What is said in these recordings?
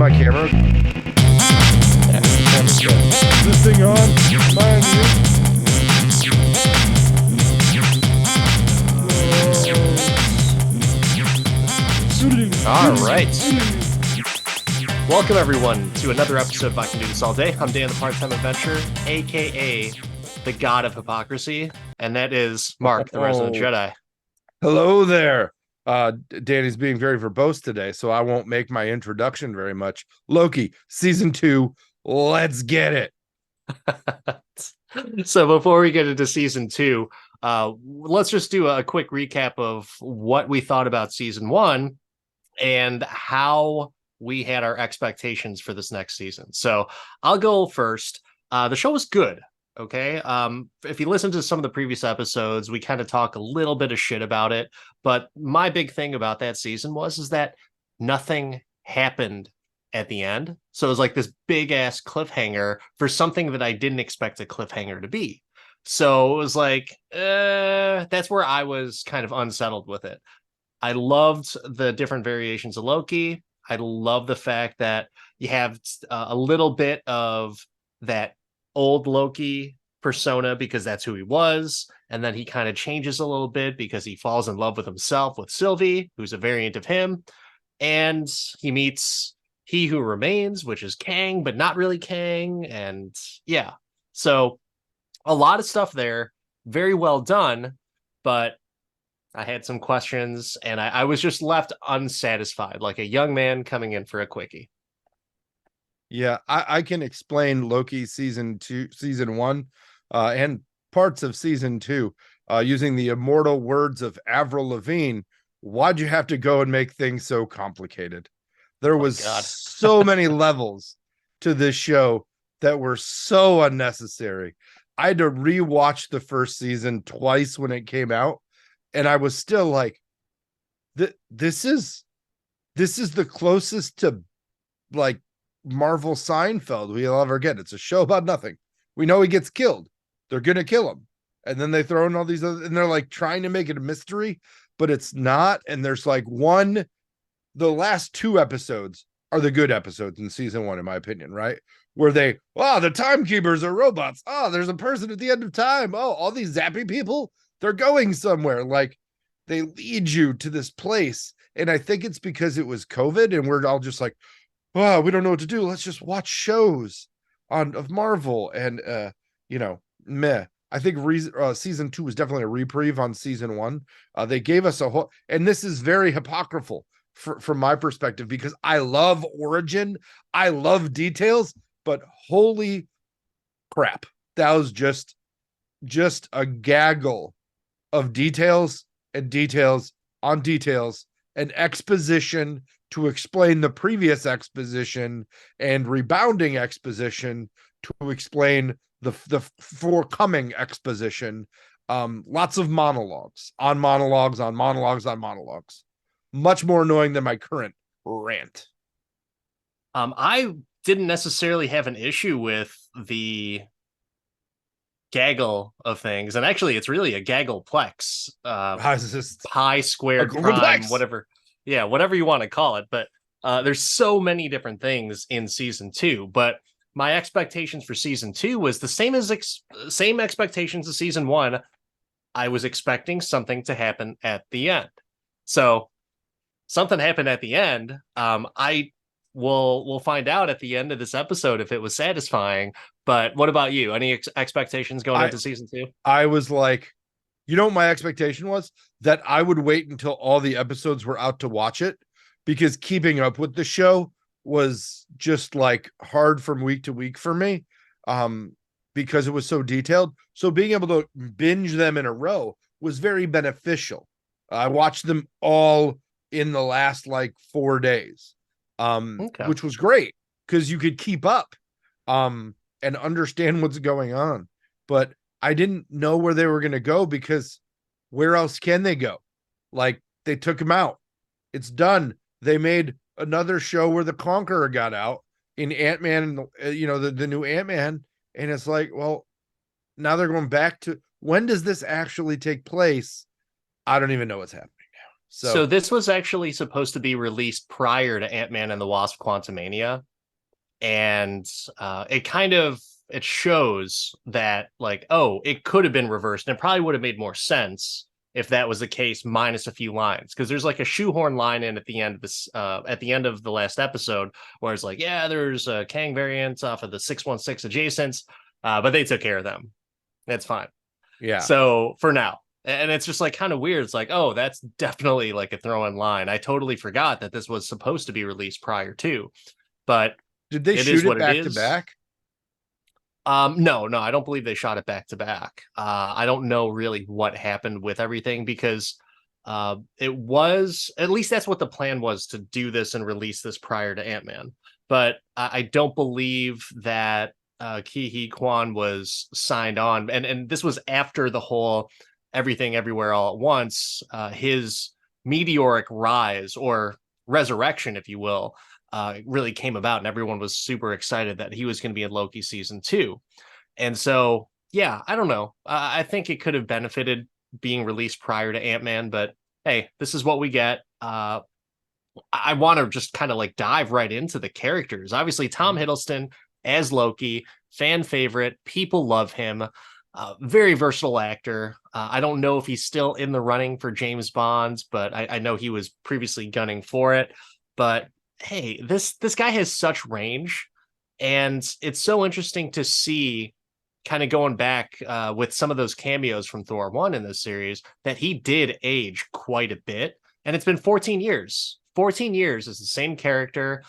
my camera? Is this thing on? Am I on mute? All right. Welcome, everyone, to another episode of I Can Do This All Day. I'm Dan, the part-time adventurer, a.k.a. the god of hypocrisy, and that is Mark, the resident Jedi. Hello there. Danny's being very verbose today, so I won't make my introduction very much. Loki, season 2, let's get it. So before we get into season 2, let's just do a quick recap of what we thought about season 1 and how we had our expectations for this next season. So I'll go first. The show was good. Okay. If you listen to some of the previous episodes, we kind of talk a little bit of shit about it. But my big thing about that season is that nothing happened at the end. So it was like this big ass cliffhanger for something that I didn't expect a cliffhanger to be. So it was like, that's where I was kind of unsettled with it. I loved the different variations of Loki. I love the fact that you have a little bit of that old Loki persona because that's who he was, and then he kind of changes a little bit because he falls in love with himself with Sylvie, who's a variant of him, and he meets He Who Remains, which is Kang but not really Kang. And yeah, so a lot of stuff there, very well done, but I had some questions and I was just left unsatisfied, like a young man coming in for a quickie. Yeah, I can explain Loki season 1, and parts of season 2, using the immortal words of Avril Lavigne. Why'd you have to go and make things so complicated? There was so many levels to this show that were so unnecessary. I had to rewatch the first season twice when it came out, and I was still like, this is the closest to like Marvel Seinfeld we'll ever get. It's a show about nothing. We know he gets killed. They're gonna kill him, and then they throw in all these other, and they're like trying to make it a mystery, but it's not. And there's like the last 2 episodes are the good episodes in season 1, in my opinion, right? Where the timekeepers are robots. Oh, there's a person at the end of time. Oh, all these zappy people, they're going somewhere. Like, they lead you to this place. And I think it's because it was COVID and we're all just like, oh, we don't know what to do. Let's just watch shows of Marvel. And, meh. I think season 2 was definitely a reprieve on season 1. They gave us a whole, and this is very hypocritical from my perspective, because I love origin. I love details, but holy crap. That was just a gaggle of details and details on details and exposition to explain the previous exposition and rebounding exposition to explain the forthcoming exposition. Lots of monologues on monologues on monologues on monologues. Much more annoying than my current rant. I didn't necessarily have an issue with the gaggle of things, and actually it's really a gaggleplex, pi squared prime, whatever you want to call it. But there's so many different things in season 2, but my expectations for season 2 was the same expectations of season 1. I was expecting something to happen at the end, so something happened at the end. We'll find out at the end of this episode if it was satisfying. But what about you? Any expectations going into season 2? I was like, what my expectation was? That I would wait until all the episodes were out to watch it, because keeping up with the show was just like hard from week to week for me, because it was so detailed. So being able to binge them in a row was very beneficial. I watched them all in the last like 4 days, which was great because you could keep up and understand what's going on. But I didn't know where they were going to go, because where else can they go? Like, they took him out. It's done. They made another show where the Conqueror got out in Ant-Man, and the new Ant-Man. And it's like, well, now they're going back to, when does this actually take place? I don't even know what's happening now. So So this was actually supposed to be released prior to Ant-Man and the Wasp: Quantumania, and it kind of it shows that like, oh, it could have been reversed, and it probably would have made more sense if that was the case, minus a few lines, because there's like a shoehorn line in at the end of this at the end of the last episode where it's like, yeah, there's Kang variants off of the 616 adjacents, but they took care of them. That's fine. yeah. So for now. And it's just like kind of weird. It's like, oh, that's definitely like a throw in line. I totally forgot that this was supposed to be released prior to, but Did they it is shoot it what it back to is. back? No, I don't believe they shot it back to back. I don't know really what happened with everything because it was, at least that's what the plan was, to do this and release this prior to Ant-Man. But I don't believe that Quan was signed on, and this was after the whole everything everywhere all at once. His meteoric rise or resurrection, if you will, really came about, and everyone was super excited that he was going to be in Loki season 2. And so, yeah, I don't know. I think it could have benefited being released prior to Ant-Man, but hey, this is what we get. I want to just kind of like dive right into the characters. Obviously, Tom Hiddleston as Loki, fan favorite. People love him. Very versatile actor. I don't know if he's still in the running for James Bond's, but I know he was previously gunning for it. But hey, this guy has such range, and it's so interesting to see, kind of going back with some of those cameos from Thor 1 in this series, that he did age quite a bit. And it's been 14 years. 14 years is the same character.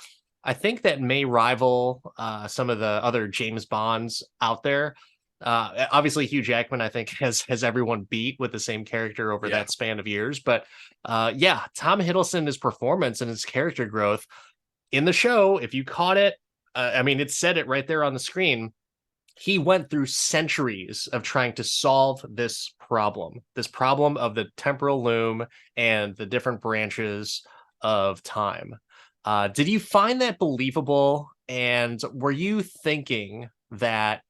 I think that may rival some of the other James Bonds out there. Obviously, Hugh Jackman, I think, has everyone beat with the same character over Yeah. that span of years. But yeah, Tom Hiddleston, his performance and his character growth in the show, if you caught it, I mean, it said it right there on the screen. He went through centuries of trying to solve this problem of the temporal loom and the different branches of time. Did you find that believable? And were you thinking that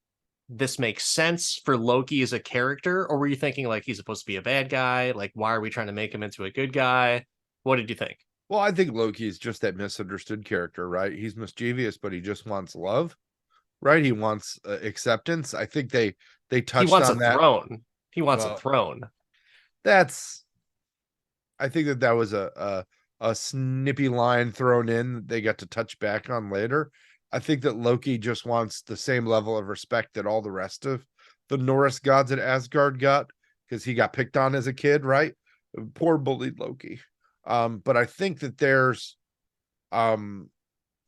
this makes sense for Loki as a character, or were you thinking like he's supposed to be a bad guy? Like, why are we trying to make him into a good guy? What did you think? Well, I think Loki is just that misunderstood character, right? He's mischievous, but he just wants love, right? He wants acceptance. I think they He touched wants a on that. throne. He wants a Well, throne. that's I think that was a snippy line thrown in that they got to touch back on later. I think that Loki just wants the same level of respect that all the rest of the Norse gods at Asgard got, because he got picked on as a kid, right? Poor bullied Loki. But I think that there's um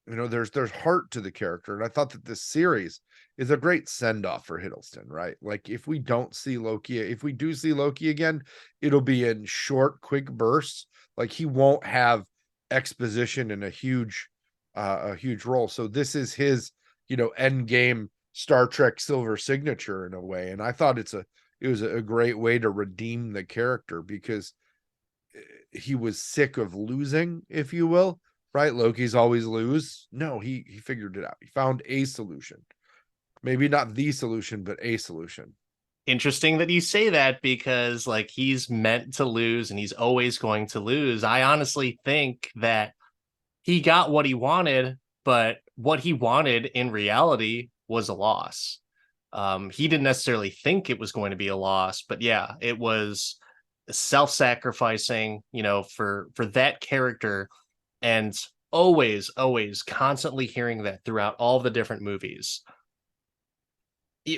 there's heart to the character, and I thought that this series is a great send-off for Hiddleston, right? Like, if we don't see Loki, if we do see Loki again, it'll be in short, quick bursts. Like, he won't have exposition in a huge role. So this is his, end game Star Trek silver signature in a way. And I thought it was a great way to redeem the character, because he was sick of losing, if you will, right? Loki's always lose. No, he figured it out. He found a solution. Maybe not the solution, but a solution. Interesting that you say that, because like he's meant to lose and he's always going to lose. I honestly think that he got what he wanted, but what he wanted in reality was a loss. He didn't necessarily think it was going to be a loss, but yeah, it was self-sacrificing, for that character, and always constantly hearing that throughout all the different movies.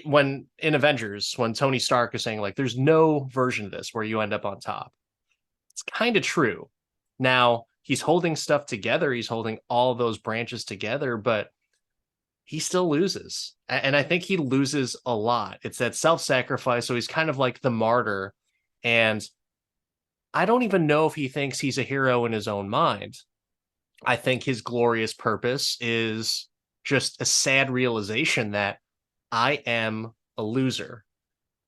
When in Avengers, when Tony Stark is saying like there's no version of this where you end up on top. It's kind of true. Now, he's holding stuff together, he's holding all those branches together, but he still loses. And I think he loses a lot. It's that self-sacrifice, so he's kind of like the martyr, and I don't even know if he thinks he's a hero in his own mind. I think his glorious purpose is just a sad realization that I am a loser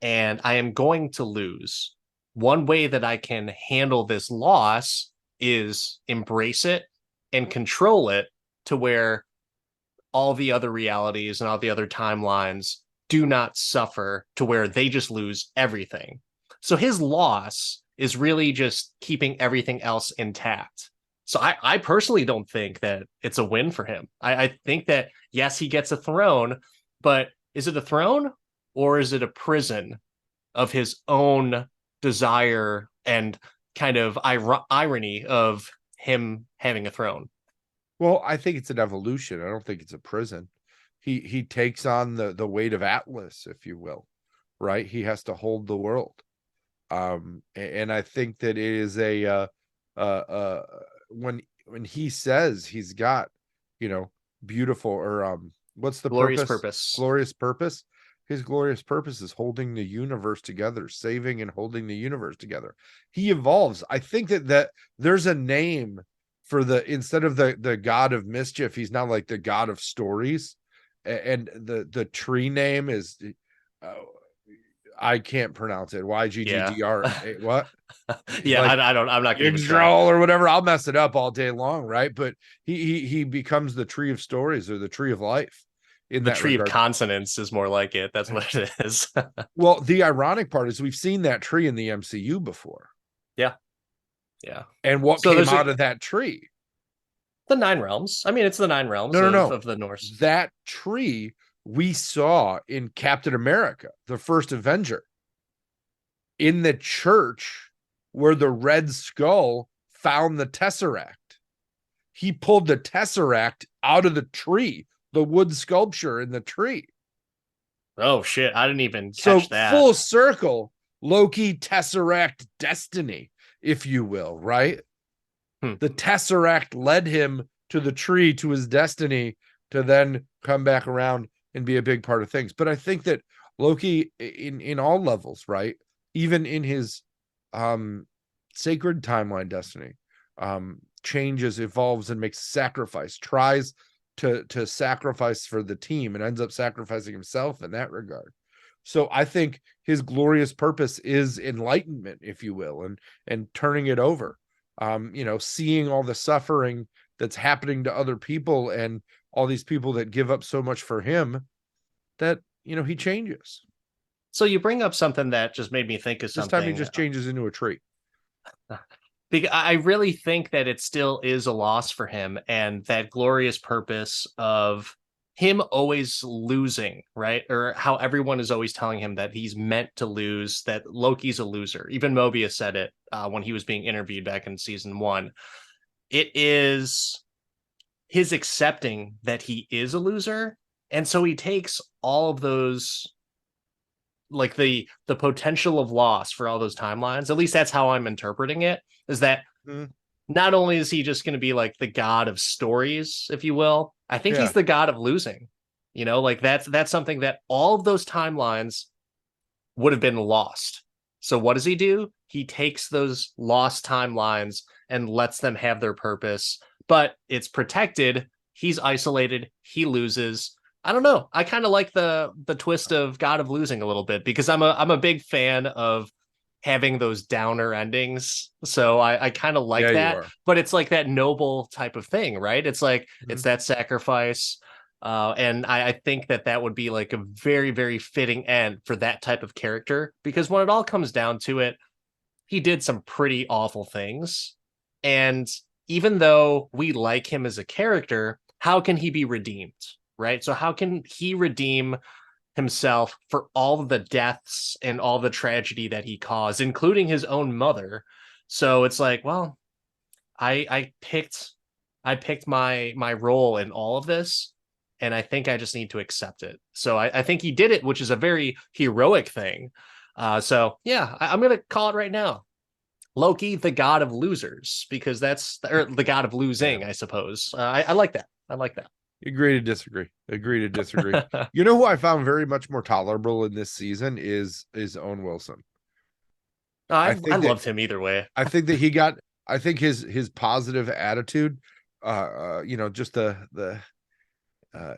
and I am going to lose. One way that I can handle this loss is embrace it and control it to where all the other realities and all the other timelines do not suffer to where they just lose everything. So his loss is really just keeping everything else intact. So I personally don't think that it's a win for him. I think that, yes, he gets a throne, but is it a throne or is it a prison of his own desire and kind of irony of him having a throne? Well, I think it's an evolution. I don't think it's a prison. He takes on the weight of Atlas, if you will, right? He has to hold the world. And I think that it is when he says he's got, beautiful, or what's the Glorious purpose? purpose. Glorious purpose. His glorious purpose is holding the universe together, saving and holding the universe together. He evolves. I think that there's a name for instead of the god of mischief, he's now like the god of stories. And the tree name is, uh, I can't pronounce it. Yeah. YGGDR. What? Yeah, Like I don't, I'm not gonna even try. Yggdrasil or whatever. I'll mess it up all day long, right? But he becomes the tree of stories, or the tree of life, in The that tree of regard. consonants is more like it. That's what it is. Well, the ironic part is we've seen that tree in the MCU before. Yeah. Yeah. And what So came there's out of that tree? the nine realms. I mean, it's the nine realms No. of the Norse. That tree we saw in Captain America, the first Avenger, in the church where the Red Skull found the Tesseract. He pulled the Tesseract out of the tree, the wood sculpture in the tree. Oh shit, I didn't even So catch that. full circle, Loki Tesseract destiny, if you will, right? The Tesseract led him to the tree, to his destiny, to then come back around and be a big part of things. But I think that Loki, in all levels, right, even in his sacred timeline destiny, changes, evolves, and makes sacrifice, tries to sacrifice for the team, and ends up sacrificing himself in that regard. So I think his glorious purpose is enlightenment, if you will, and turning it over. Seeing all the suffering that's happening to other people, and all these people that give up so much for him, that he changes. So you bring up something that just made me think of This time he something. just changes into a tree. Because I really think that it still is a loss for him, and that glorious purpose of him always losing, right? Or how everyone is always telling him that he's meant to lose, that Loki's a loser. Even Mobius said it when he was being interviewed back in season 1. It is his accepting that he is a loser, and so he takes all of those, like the potential of loss for all those timelines. At least that's how I'm interpreting it, is that not only is he just going to be like the god of stories, if you will, I think he's the god of losing. Like that's something that all of those timelines would have been lost. So what does he do? He takes those lost timelines and lets them have their purpose, but it's protected. He's isolated. He loses. I don't know. I kind of like the twist of God of Losing a little bit, because I'm a big fan of having those downer endings. So I kind of like that, but it's like that noble type of thing, right? It's like it's that sacrifice. And I think that would be like a very, very fitting end for that type of character, because when it all comes down to it, he did some pretty awful things. And even though we like him as a character, how can he be redeemed? Right? So how can he redeem himself for all of the deaths and all the tragedy that he caused, including his own mother? So it's like, well, I picked my role in all of this, and I think I just need to accept it. So I think he did it, which is a very heroic thing. So yeah, I'm gonna call it right now. Loki, the god of losers, because that's the god of losing, I suppose. I like that. I like that. Agree to disagree. Agree to disagree. You know who I found very much more tolerable in this season is Owen Wilson. I loved him either way. I think his positive attitude, just the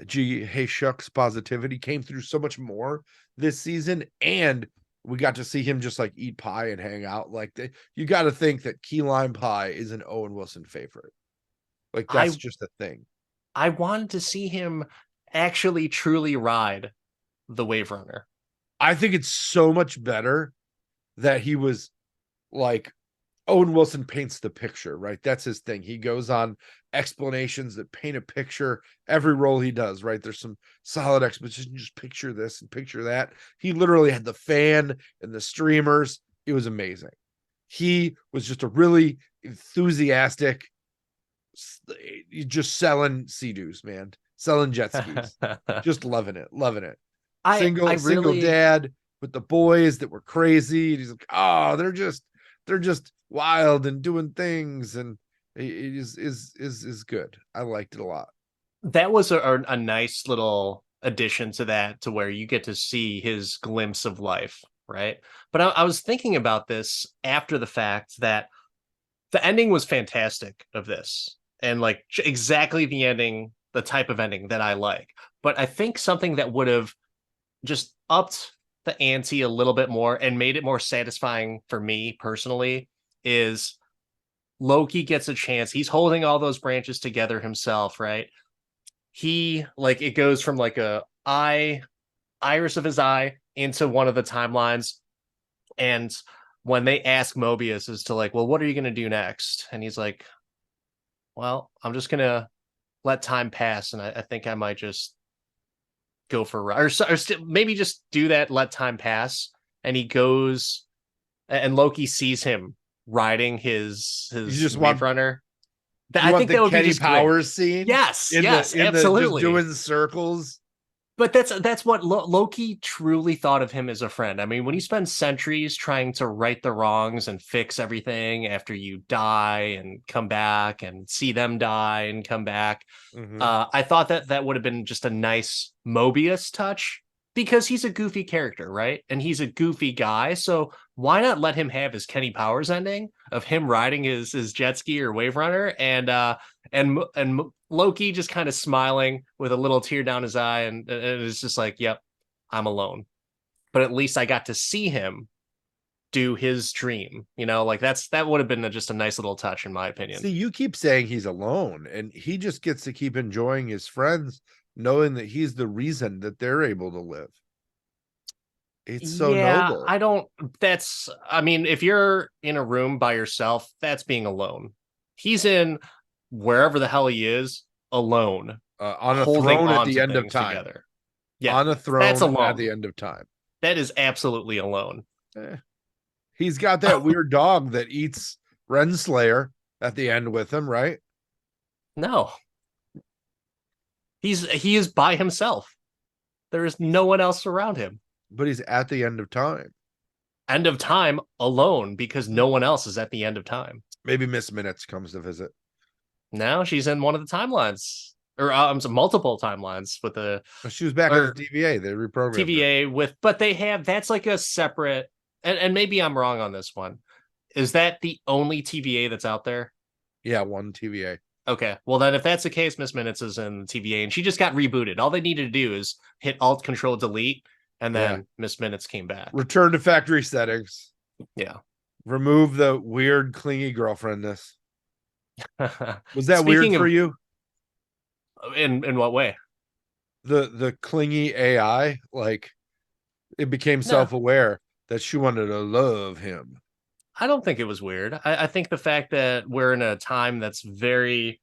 gee, hey shucks positivity came through so much more this season, and we got to see him just like eat pie and hang out. Like you got to think that key lime pie is an Owen Wilson favorite. Like that's just a thing. I wanted to see him actually truly ride the Wave Runner. I think it's so much better that he was like Owen Wilson paints the picture, right? That's his thing. He goes on explanations that paint a picture. Every role he does, right? There's some solid exposition. Just picture this and picture that. He literally had the fan and the streamers. It was amazing. He was just a really enthusiastic, just selling sea-doos, man. Selling jet skis. Just loving it. Loving it. I Single really dad with the boys that were crazy. And he's like, oh, they're just wild and doing things, and it is good. I liked it a lot. that was a nice little addition to that, to where you get to see his glimpse of life, right? But I was thinking about this after the fact, that the ending was fantastic of this, and like exactly the ending, the type of ending that I like. But I think something that would have just upped the ante a little bit more and made it more satisfying for me personally is Loki gets a chance. He's holding all those branches together himself, right? He, like, it goes from like a iris of his eye into one of the timelines. And when they ask Mobius as to like, well, what are you going to do next? And he's like, well, I'm just going to let time pass. And I think I might just go for or maybe just do that, let time pass. And he goes, and Loki sees him riding You his just wave want runner. you I want think the that would be Kenny just great. Powers scene Yes, in yes, the just absolutely. doing circles. But that's what Loki truly thought of him as a friend. I mean, when you spend centuries trying to right the wrongs and fix everything after you die and come back and see them die and come back, Mm-hmm. I thought that that would have been just a nice Mobius touch, because he's a goofy character, right? And he's a goofy guy. So why not let him have his Kenny Powers ending of him riding his jet ski or wave runner, and Loki just kind of smiling with a little tear down his eye, and it's just like, yep, I'm alone. But at least I got to see him do his dream. Like that would have been just a nice little touch, in my opinion. See, you keep saying he's alone, and he just gets to keep enjoying his friends, knowing that he's the reason that they're able to live. It's so Yeah, noble. I don't. I mean, if you're in a room by yourself, that's being alone. He's in wherever the hell he is, alone, On a holding throne at on the to end of things time. together. Yeah, On a that's throne at the alone. end of time. That is absolutely alone. Eh. He's got that weird dog that eats Renslayer at the end with him, right? No, he is by himself. There is no one else around him. But he's at the end of time. End of time alone, because no one else is at the end of time. Maybe Miss Minutes comes to visit. Now she's in one of the timelines, or multiple timelines with the She was back on the or TVA. They reprogrammed her. TVA with, but they have, that's like a separate, and maybe I'm wrong on this one. Is that the only TVA that's out there? Yeah, one TVA. Okay. Well, then if that's the case, Miss Minutes is in the TVA and she just got rebooted. All they needed to do is hit Alt Control Delete, and Yeah. then Miss Minutes came back. Return to factory settings. Yeah. Remove the weird, clingy girlfriendness. Was that weird Speaking for of, you? in what way? The clingy AI, like it became No, self-aware that she wanted to love him. I don't think it was weird. I think the fact that we're in a time that's very,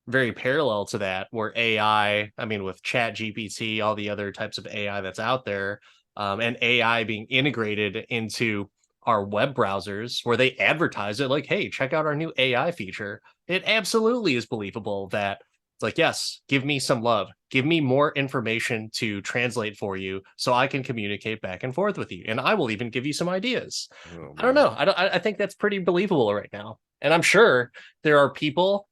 very parallel to that, where I mean, with Chat GPT, all the other types of AI that's out there, and AI being integrated into our web browsers, where they advertise it like, hey, check out our new AI feature. It absolutely is believable that it's like, yes, give me some love, give me more information to translate for you so I can communicate back and forth with you. And I will even give you some ideas. Oh I don't man. know. I think that's pretty believable right now. And I'm sure there are people,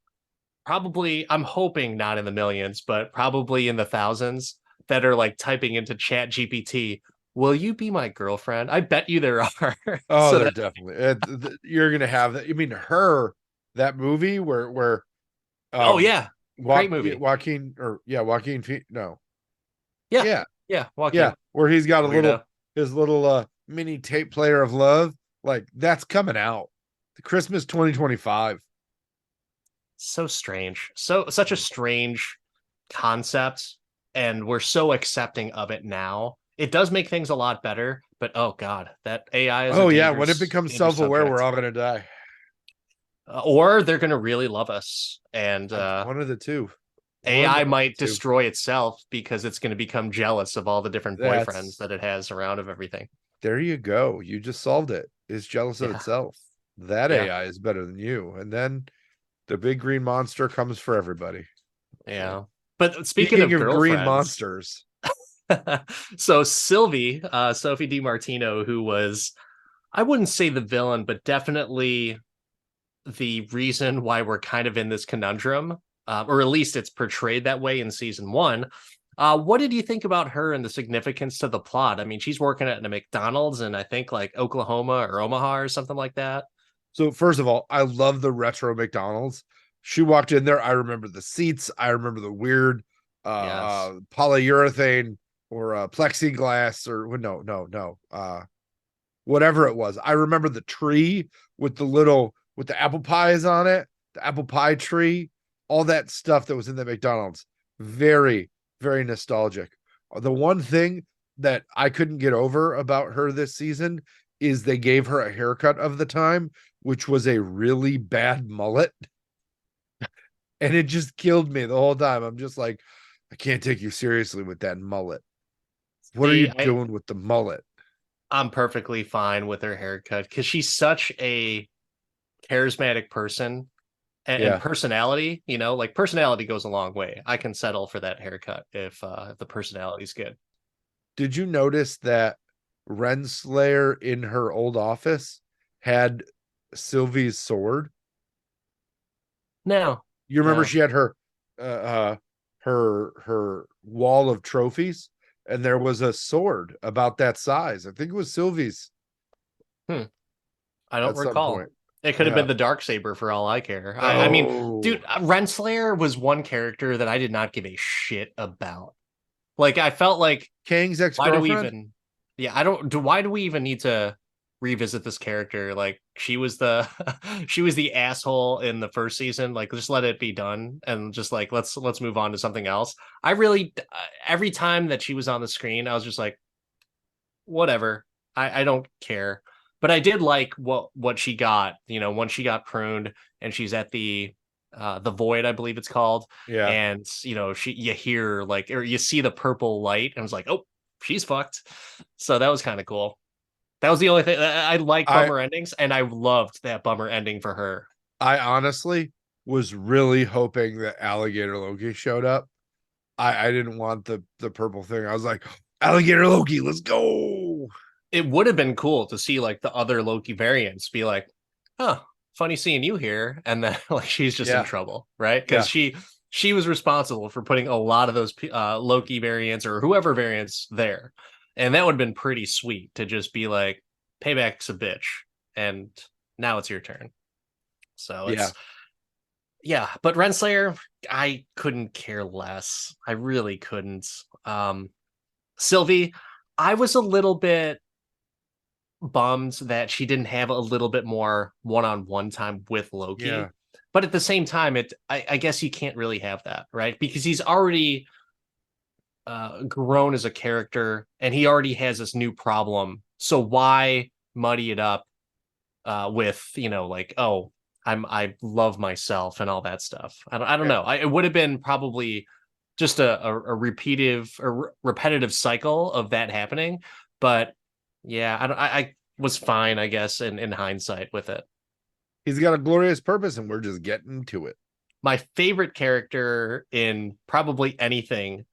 probably, I'm hoping not in the millions, but probably in the thousands, that are like typing into Chat GPT, will you be my girlfriend? I bet you there are. Oh, So they're that, definitely you're gonna have that. You mean her, that movie where oh um yeah, great movie. Joaquin, no. Yeah, Yeah, yeah, yeah, Joaquin, where he's got a little weirdo. his little mini tape player of love. Like that's coming out. Christmas 2025. So strange. Such a strange concept, and we're so accepting of it now. it does make things a lot better, but oh god, that AI is a Oh yeah, when it becomes dangerous self-aware, we're subject. all gonna die. Or they're going to really love us, and One of the two. One AI of might the two. destroy itself because it's going to become jealous of all the different boyfriends That's that it has around of everything. there you go. You just solved it. It's jealous of Yeah, itself. That yeah, AI is better than you. And then the big green monster comes for everybody. So yeah. But speaking speaking of of green girlfriends, monsters, so Sylvie, Sophie DiMartino, who was, I wouldn't say the villain, but definitely the reason why we're kind of in this conundrum, or at least it's portrayed that way in season one. What did you think about her and the significance to the plot? I mean, she's working at a McDonald's in I think like Oklahoma or Omaha or something like that. so first of all, I love the retro McDonald's. She walked in there. I remember the seats. I remember the weird Yes. polyurethane or plexiglass or well, no, whatever it was. I remember the tree with the apple pies on it, the apple pie tree, all that stuff that was in the McDonald's. Very, very nostalgic. The one thing that I couldn't get over about her this season is they gave her a haircut of the time, which was a really bad mullet. And it just killed me the whole time. I'm just like, I can't take you seriously with that mullet. What are you See, doing with the mullet? I'm perfectly fine with her haircut because she's such a charismatic person and Yeah. personality, like personality goes a long way. I can settle for that haircut if the personality's good. Did you notice that Renslayer in her old office had Sylvie's sword? No, You remember no. she had her wall of trophies, and there was a sword about that size. I think it was Sylvie's Hmm. I don't at some recall. point. It could have Yeah. been the dark saber for all I care. I mean, Oh, dude, Renslayer was one character that I did not give a shit about. Like, I felt like, Kang's why do we ex-girlfriend. even? Yeah, I don't. Do Why do we even need to revisit this character? Like, she was the she was the asshole in the first season. Like, just let it be done, and just like let's move on to something else. I really every time that she was on the screen, I was just like, whatever. I don't care. But I did like what she got, when she got pruned and she's at the void, I believe it's called. Yeah. And you hear like or you see the purple light, and I was like, oh, she's fucked. So that was kind of cool. That was the only thing I like I bummer endings, and I loved that bummer ending for her. I honestly was really hoping that Alligator Loki showed up. I didn't want the purple thing. I was like, Alligator Loki, let's go. It would have been cool to see like the other Loki variants be like, huh, funny seeing you here. And then like she's just in Yeah, trouble, right? Because yeah. she was responsible for putting a lot of those Loki variants or whoever variants there. And that would have been pretty sweet to just be like, payback's a bitch. And now it's your turn. So Yeah. it's yeah, but Renslayer, I couldn't care less. I really couldn't. Sylvie, I was a little bit bummed that she didn't have a little bit more one-on-one time with Yeah. Loki. But at the same time, I guess you can't really have that, right? Because he's already grown as a character and he already has this new problem. So why muddy it up with, like, oh, I love myself and all that stuff. I don't Yeah. know. It would have been probably just a repetitive cycle of that happening. But yeah, I was fine, I guess, in hindsight with it. He's got a glorious purpose, and we're just getting to it. My favorite character in probably anything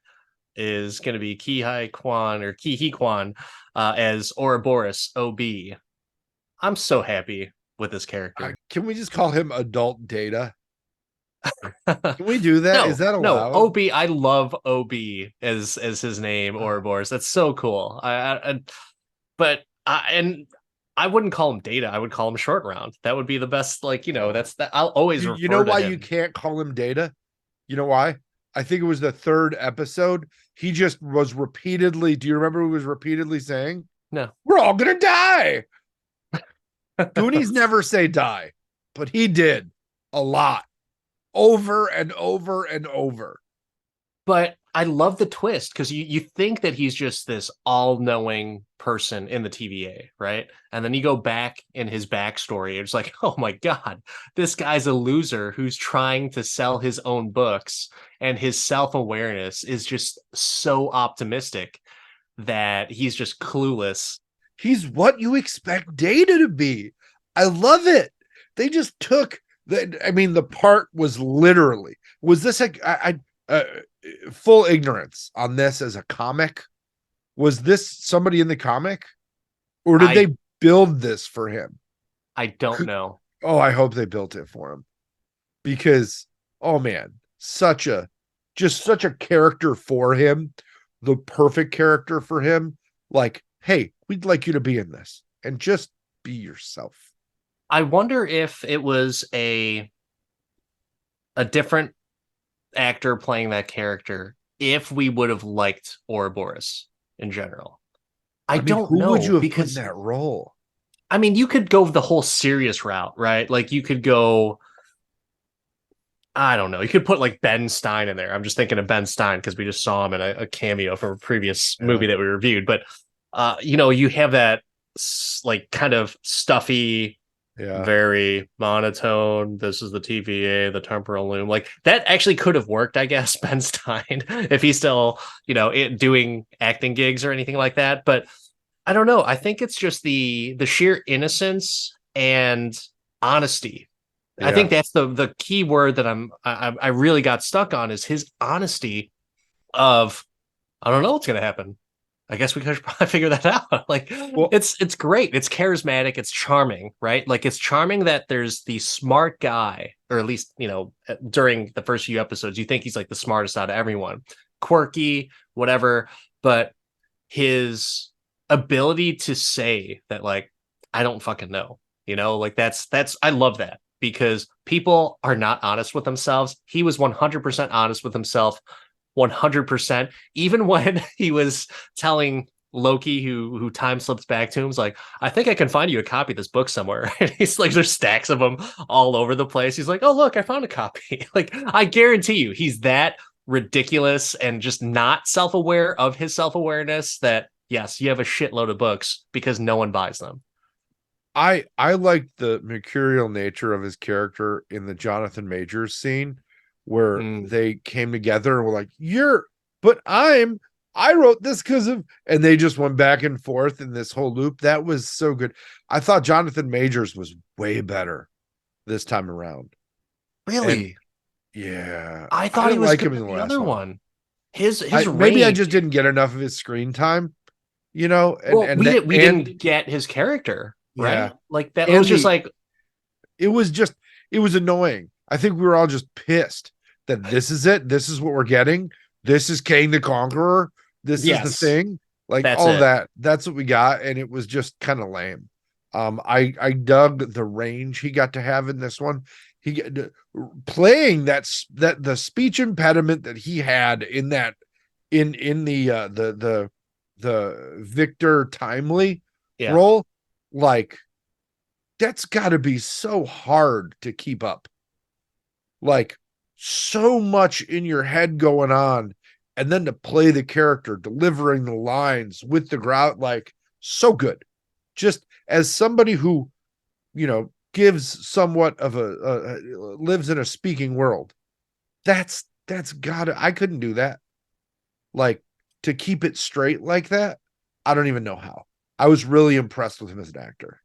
is going to be Kihei Quan or Kihi Quan as Ouroboros OB. I'm so happy with this character. Can we just call him Adult Data? Can we do that? Is No, that no, allowed? OB. I love OB as his name, Ouroboros. That's so cool. But and I wouldn't call him Data. I would call him Short Round. That would be the best. Like that's that. I'll always You know refer to why you him. can't call him Data? You know why? I think it was the third episode. He just was repeatedly. Do you remember who was repeatedly saying, No, "We're all gonna die"? Goonies never say die, but he did a lot, over and over and over. but I love the twist because you think that he's just this all-knowing person in the TVA, right? And then you go back in his backstory, it's like, oh my God, this guy's a loser who's trying to sell his own books, and his self-awareness is just so optimistic that he's just clueless. He's what you expect Data to be. I love it. They just took the. I mean, the part was literally. Was this full ignorance on this as a comic? Was this somebody in the comic, or did I they build this for him? I don't know. Oh, I hope they built it for him, because oh man, such a character for him, the perfect character for him. Like, hey, we'd like you to be in this and just be yourself. I wonder if it was a different actor playing that character, if we would have liked Ouroboros in general. I I mean, don't who would know you have put in because that role? I mean, you could go the whole serious route, right? Like you could go, I don't know, you could put like Ben Stein in there. I'm just thinking of Ben Stein because we just saw him in a cameo from a previous Yeah. movie that we reviewed. But you have that like kind of stuffy, Yeah. very monotone. This is the TVA, the temporal loom. Like that actually could have worked, I guess, Ben Stein, if he's still, doing acting gigs or anything like that. But I don't know. I think it's just the sheer innocence and honesty. I Yeah. think that's the key word that I really got stuck on is his honesty of I don't know what's gonna happen. I guess we could probably figure that out. Like Well, it's great. It's charismatic. It's charming, right? Like it's charming that there's the smart guy, or at least, during the first few episodes, you think he's like the smartest out of everyone. Quirky, whatever, but his ability to say that, like, I don't fucking know, like that's I love that because people are not honest with themselves. He was 100% honest with himself, 100%. Even when he was telling Loki, who time slips back to him, is like, I think I can find you a copy of this book somewhere. And he's like, there's stacks of them all over the place. He's like, oh, look, I found a copy. Like, I guarantee you, he's that ridiculous and just not self-aware of his self-awareness that, yes, you have a shitload of books because no one buys them. I like the mercurial nature of his character in the Jonathan Majors scene where they came together and were like, but I wrote this because of, and they just went back and forth in this whole loop. That was so good. I thought Jonathan Majors was way better this time around. Really? And yeah, I I thought he didn't was like good him in in the the last other one. one. His Maybe I range. just didn't get enough of his screen time, Well, and we didn't get his character, right? yeah, Like that was and just like, it was just it was annoying. I think we were all just pissed that this is it. This is what we're getting. This is Kang the Conqueror. This is the yes, thing. Like that's all it. that. That's what we got, and it was just kind of lame. I dug the range he got to have in this one. He playing that the speech impediment that he had in that in the Victor Timely Yeah. role, like that's got to be so hard to keep up. Like so much in your head going on, and then to play the character, delivering the lines with the grout, like so good. Just as somebody who, gives somewhat of lives in a speaking world. That's gotta, I couldn't do that. Like to keep it straight like that, I don't even know how. I was really impressed with him as an actor.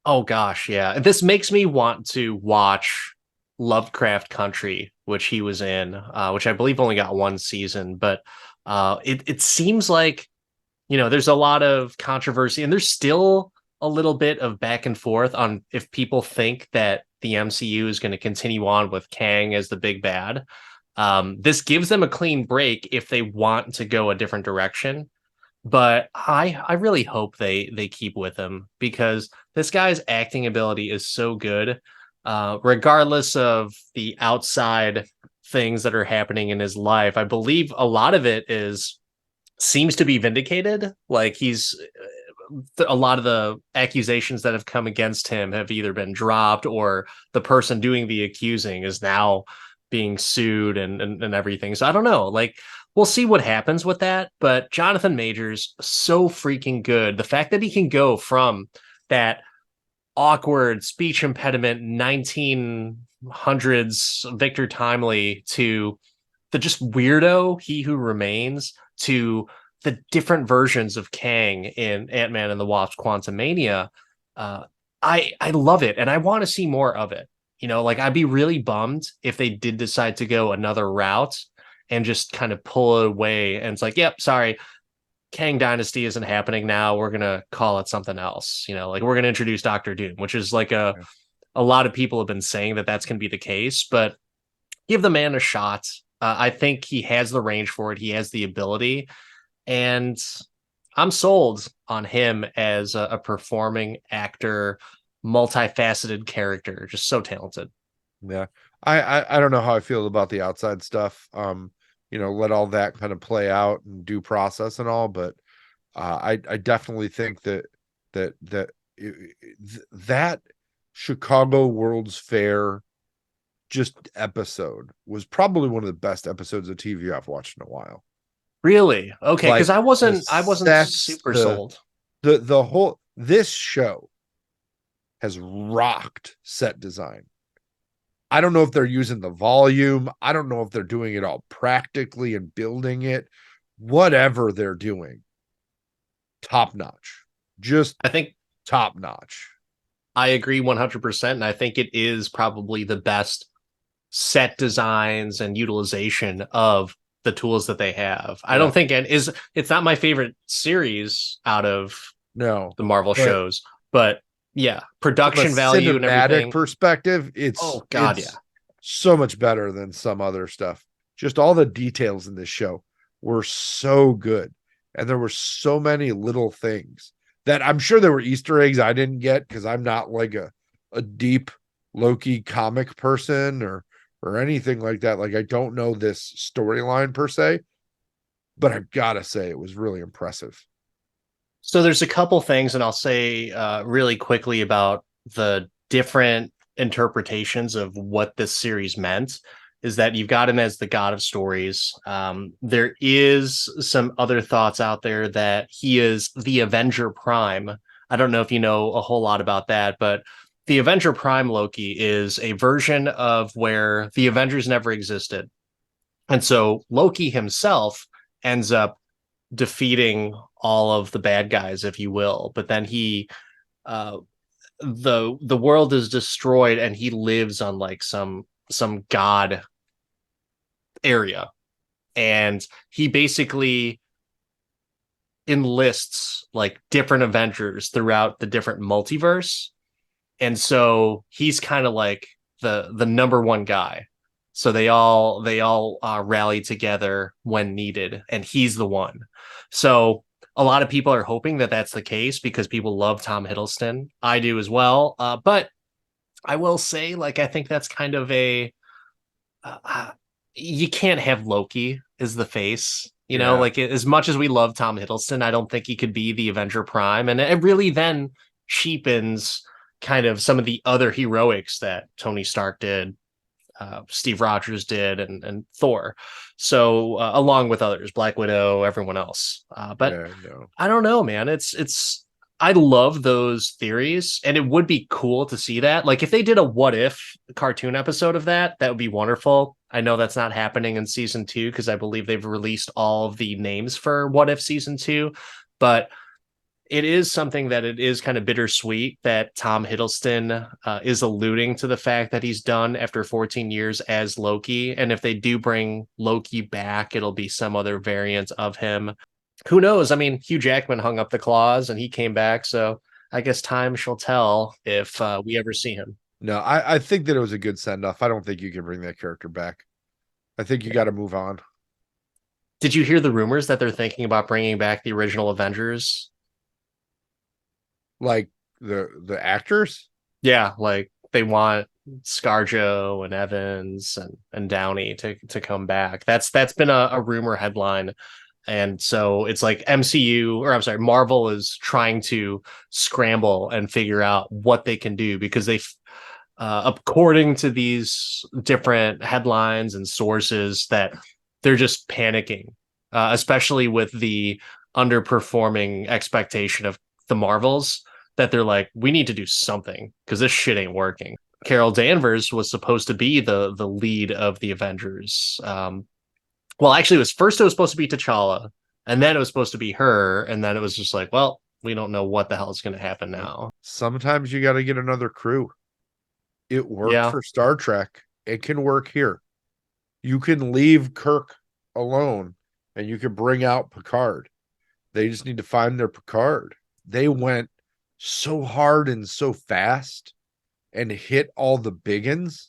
Oh gosh, yeah. This makes me want to watch Lovecraft Country, which he was in, which I believe only got one season, but it seems like there's a lot of controversy, and there's still a little bit of back and forth on if people think that the MCU is going to continue on with Kang as the big bad. This gives them a clean break if they want to go a different direction. But I really hope they keep with him because this guy's acting ability is so good, regardless of the outside things that are happening in his life. I believe a lot of it seems to be vindicated. Like a lot of the accusations that have come against him have either been dropped or the person doing the accusing is now being sued and everything. So I don't know. Like we'll see what happens with that. But Jonathan Majors, so freaking good. The fact that he can go from that awkward speech impediment 1900s Victor Timely to the just weirdo He Who Remains to the different versions of Kang in Ant-Man and the Wasp Quantumania. uh I love it, and I want to see more of it. Like, I'd be really bummed if they did decide to go another route and just kind of pull it away, and it's like, yep, sorry, Kang Dynasty isn't happening now. We're gonna call it something else. Like, we're gonna introduce Doctor Doom, which is like a lot of people have been saying that that's gonna be the case. But give the man a shot. I think he has the range for it. He has the ability, and I'm sold on him as a performing actor, multifaceted character, just so talented. Yeah. I don't know how I feel about the outside stuff. Let all that kind of play out and due process and all, but I definitely think that Chicago World's Fair just episode was probably one of the best episodes of TV I've watched in a while. Really? Okay, because Like I wasn't sets, super sold. the whole this show has rocked set design. I don't know if they're using the volume. I don't know if they're doing it all practically and building it. Whatever they're doing, top notch. Just I think top notch. I agree 100%, and I think it is probably the best set designs and utilization of the tools that they have. I Yeah. don't think it's not my favorite series out of No, the Marvel but shows, but yeah, from a production value and cinematic everything. perspective, it's Oh God, yeah. it's so much better than some other stuff. Just all the details in this show were so good. And there were so many little things that I'm sure there were Easter eggs I didn't get because I'm not like a deep Loki comic person or anything like that. Like, I don't know this storyline per se, but I've got to say it was really impressive. So there's a couple things, and I'll say really quickly about the different interpretations of what this series meant. Is that you've got him as the god of stories. There is some other thoughts out there that he is the Avenger Prime. I don't know if you know a whole lot about that, but the Avenger Prime Loki is a version of where the Avengers never existed. And so Loki himself ends up defeating all of the bad guys, if you will. But then uh, the world is destroyed, and he lives on like some god area, and he basically enlists like different Avengers throughout the different multiverse, and so he's kind of like the number one guy. So they all rally together when needed, and he's the one. So a lot of people are hoping that that's the case because people love Tom Hiddleston. I do as well. But I will say, like, I think that's kind of a you can't have Loki as the face. Yeah. Like, as much as we love Tom Hiddleston, I don't think he could be the Avenger Prime, and it really then cheapens kind of some of the other heroics that Tony Stark did, Steve Rogers did, and Thor. So along with others, Black Widow, everyone else. But Yeah, no. I don't know, man. It's I love those theories, and it would be cool to see that. Like, if they did a what if cartoon episode of that, that would be wonderful. I know that's not happening in season 2 because I believe they've released all of the names for what if season 2, but it is something that it is kind of bittersweet that Tom Hiddleston is alluding to the fact that he's done after 14 years as Loki. And if they do bring Loki back, it'll be some other variant of him. Who knows? I mean, Hugh Jackman hung up the claws and he came back. So I guess time shall tell if we ever see him. No, I think that it was a good send off. I don't think you can bring that character back. I think you got to move on. Did you hear the rumors that they're thinking about bringing back the original Avengers? Like the actors. Yeah, like they want ScarJo and Evans and Downey to come back. That's been a rumor headline. And so it's like MCU, or I'm sorry, Marvel is trying to scramble and figure out what they can do because according to these different headlines and sources, that they're just panicking especially with the underperforming expectation of the Marvels, that they're like, we need to do something because this shit ain't working. Carol Danvers was supposed to be the lead of the Avengers. Well, actually, it was supposed to be T'Challa, and then it was supposed to be her, and then it was just like, well, we don't know what the hell is going to happen now. Sometimes you got to get another crew. It worked Yeah, for Star Trek. It can work here. You can leave Kirk alone and you can bring out Picard. They just need to find their Picard. They went so hard and so fast and hit all the biggins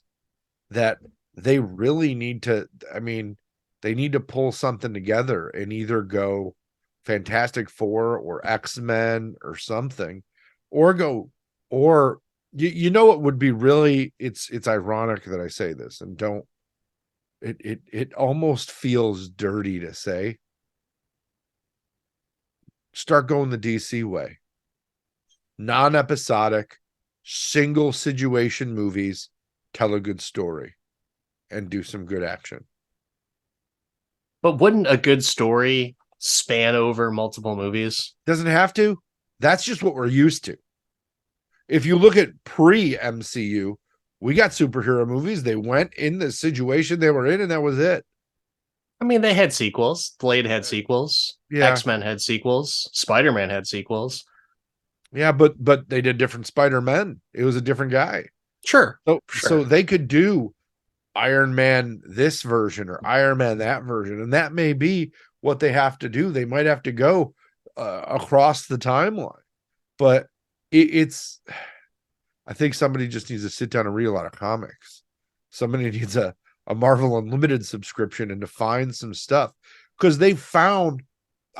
that they really need to, I mean, they need to pull something together and either go Fantastic Four or X-Men or something, or go, or you know what would be really, it's ironic that I say this and don't, it almost feels dirty to say, start going the DC way. Non-episodic, single situation movies, tell a good story and do some good action. but wouldn't a good story span over multiple movies? Doesn't have to. That's just what we're used to. If you look at pre-MCU, we got superhero movies. They went in the situation they were in, and that was it. I mean, they had sequels. Blade had sequels. Yeah, X-Men had sequels. Spider-Man had sequels. yeah, but they did different Spider-Men. It was a different guy. Sure, So sure. they could do Iron Man this version or Iron Man that version, and that may be what they have to do. They might have to go across the timeline, but it's. I think somebody just needs to sit down and read a lot of comics. Somebody needs a Marvel Unlimited subscription and to find some stuff because they found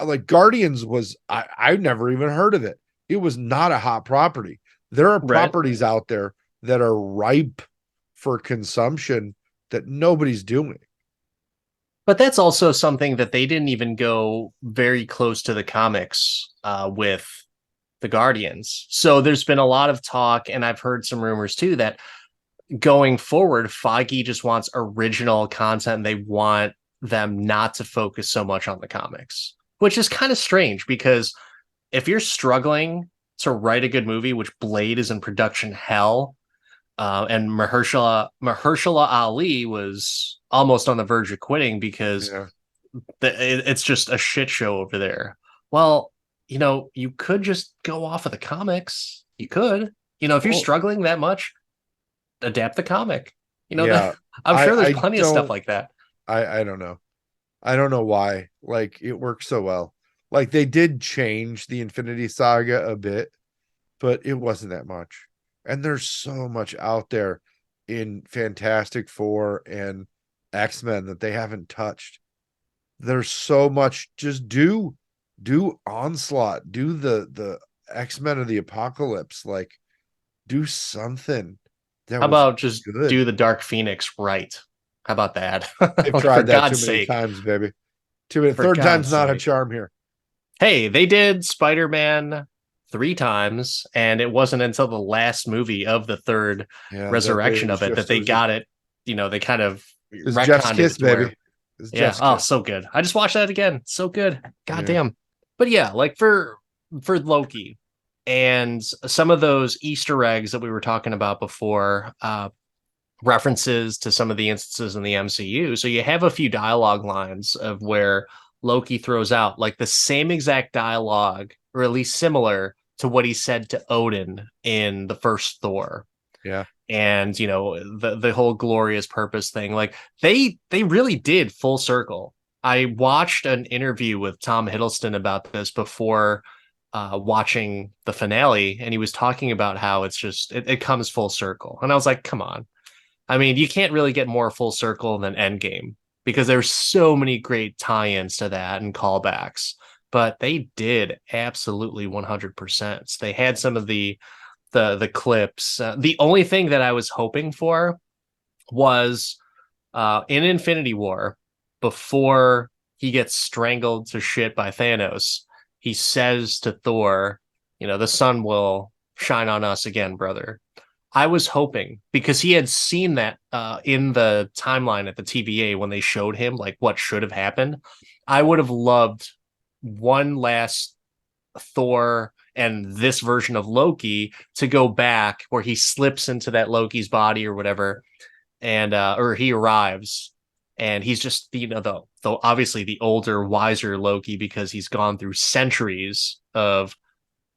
like Guardians was I never even heard of it. It was not a hot property. There are Right. properties out there that are ripe for consumption that nobody's doing. But that's also something that they didn't even go very close to the comics with the Guardians. So there's been a lot of talk, and I've heard some rumors too, that going forward, Feige just wants original content. They want them not to focus so much on the comics, which is kind of strange because if you're struggling to write a good movie, which Blade is in production hell, and Mahershala Ali was almost on the verge of quitting because Yeah. it's just a shit show over there. Well, you could just go off of the comics. You could, if you're Well, struggling that much, adapt the comic. yeah. I'm I sure there's I plenty of stuff don't like that. I don't know. I don't know why. Like it works so well. Like they did change the Infinity Saga a bit, but it wasn't that much. And there's so much out there in Fantastic Four and X-Men that they haven't touched. There's so much. Just do Onslaught, do the X-Men of the Apocalypse, like do something that How was about just good. do the Dark Phoenix right? How about that? They've For tried that too God's many sake. times, baby. Too many. For Third time's God's not a sake. charm here. Hey, they did Spider-Man 3 times, and it wasn't until the last movie of the third Yeah, that it resurrection was of it that just it they was just got it. They kind of it's Jeff's retconned kiss, it to where, baby. It's yeah, Jeff's oh, kiss. so good. I just watched that again. So good. God Yeah. damn. But yeah, like for Loki and some of those Easter eggs that we were talking about before, references to some of the instances in the MCU. So you have a few dialogue lines of where Loki throws out like the same exact dialogue, or at least similar to what he said to Odin in the first Thor. Yeah. And the whole glorious purpose thing, like they really did full circle. I watched an interview with Tom Hiddleston about this before watching the finale, and he was talking about how it's just it comes full circle. And I was like, come on. I mean, you can't really get more full circle than Endgame because there's so many great tie-ins to that and callbacks. But they did absolutely 100%. They had some of the clips. The only thing that I was hoping for was in Infinity War, before he gets strangled to shit by Thanos, he says to Thor, the sun will shine on us again, brother. I was hoping because he had seen that in the timeline at the TVA when they showed him like what should have happened. I would have loved one last Thor and this version of Loki to go back where he slips into that Loki's body or whatever, and or he arrives and he's just though obviously the older, wiser Loki because he's gone through centuries of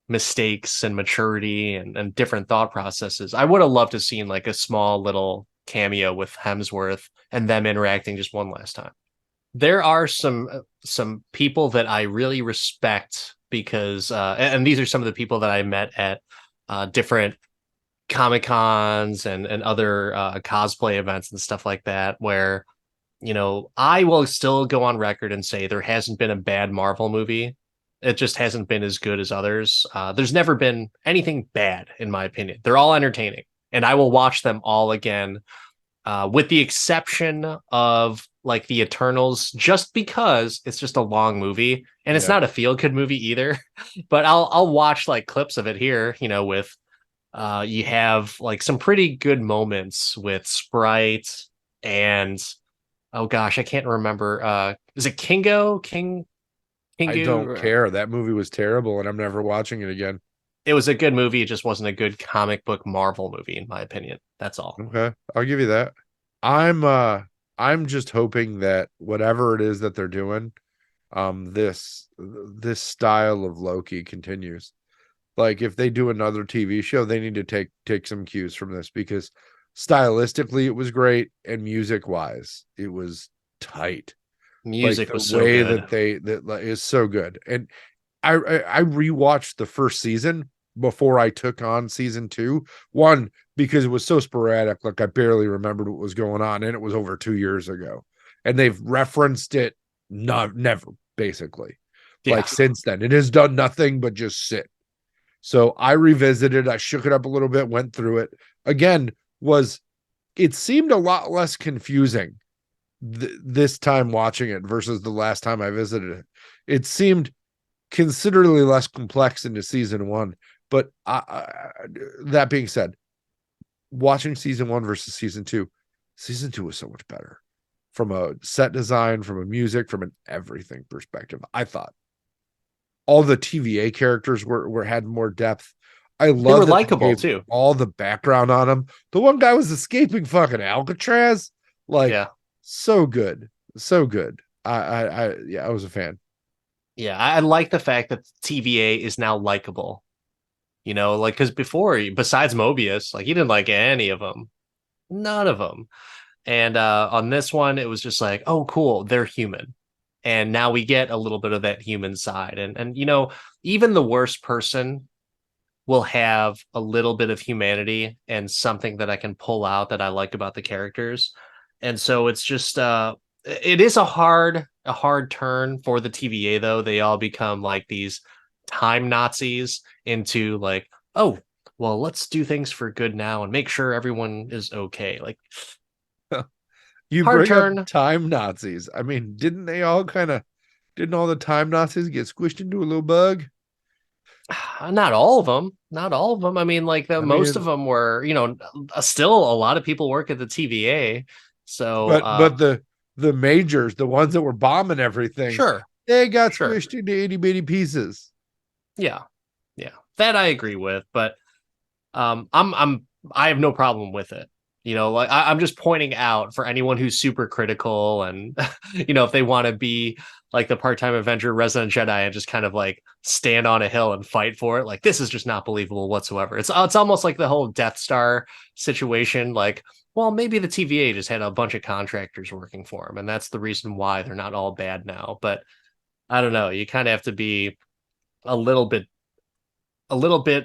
mistakes and maturity and different thought processes. I would have loved to have seen like a small little cameo with Hemsworth and them interacting just one last time. There are some people that I really respect because and these are some of the people that I met at different Comic Cons and other cosplay events and stuff like that where I will still go on record and say there hasn't been a bad Marvel movie. It just hasn't been as good as others. There's never been anything bad, in my opinion. They're all entertaining, and I will watch them all again, with the exception of like the Eternals, just because it's just a long movie and it's Yeah. not a feel good movie either. But I'll watch like clips of it here, with you have like some pretty good moments with Sprite and oh gosh, I can't remember. Is it I don't Kingu? care. That movie was terrible, and I'm never watching it again. It was a good movie. It just wasn't a good comic book Marvel movie, in my opinion. That's all. Okay, I'll give you that. I'm uh I'm just hoping that whatever it is that they're doing, this style of Loki continues. Like if they do another TV show, they need to take some cues from this because stylistically it was great and music wise it was tight. Like Music the was so way good. that that like, is so good. And I rewatched the first season before I took on season two. One, because it was so sporadic, like I barely remembered what was going on, and it was over 2 years ago. And they've referenced it not never, basically. Yeah. Like since then. It has done nothing but just sit. So I revisited, I shook it up a little bit, went through it. Again, was it seemed a lot less confusing this time watching it versus the last time I visited it. It seemed considerably less complex into season one. But that being said, watching season one versus season two was so much better from a set design, from a music, from an everything perspective. I thought all the TVA characters were had more depth. I They were love that they likable gave too. all the background on them. The one guy was escaping fucking Alcatraz, like Yeah. so good, so good. Yeah, I was a fan. Yeah. I like the fact that TVA is now likable, like because before, besides Mobius, like he didn't like any of them, none of them. And on this one, it was just like, oh, cool, they're human. And now we get a little bit of that human side. And even the worst person will have a little bit of humanity and something that I can pull out that I like about the characters. And so it's just it is a hard turn for the TVA though. They all become like these time Nazis into like, oh, well, let's do things for good now and make sure everyone is okay. Like You hard bring up turn. time Nazis. I mean, didn't all the time Nazis get squished into a little bug? Not all of them, not all of them. I mean, like the I most of mean, them were, still a lot of people work at the TVA. So, but the majors, the ones that were bombing everything, sure, they got sure. squished into itty bitty pieces. Yeah. Yeah. That I agree with, but I have no problem with it. Like I'm just pointing out for anyone who's super critical and if they want to be like the part-time Avenger Resident Jedi and just kind of like stand on a hill and fight for it, like this is just not believable whatsoever. It's almost like the whole Death Star situation. Like, well, maybe the TVA just had a bunch of contractors working for them, and that's the reason why they're not all bad now. But I don't know. You kind of have to be a little bit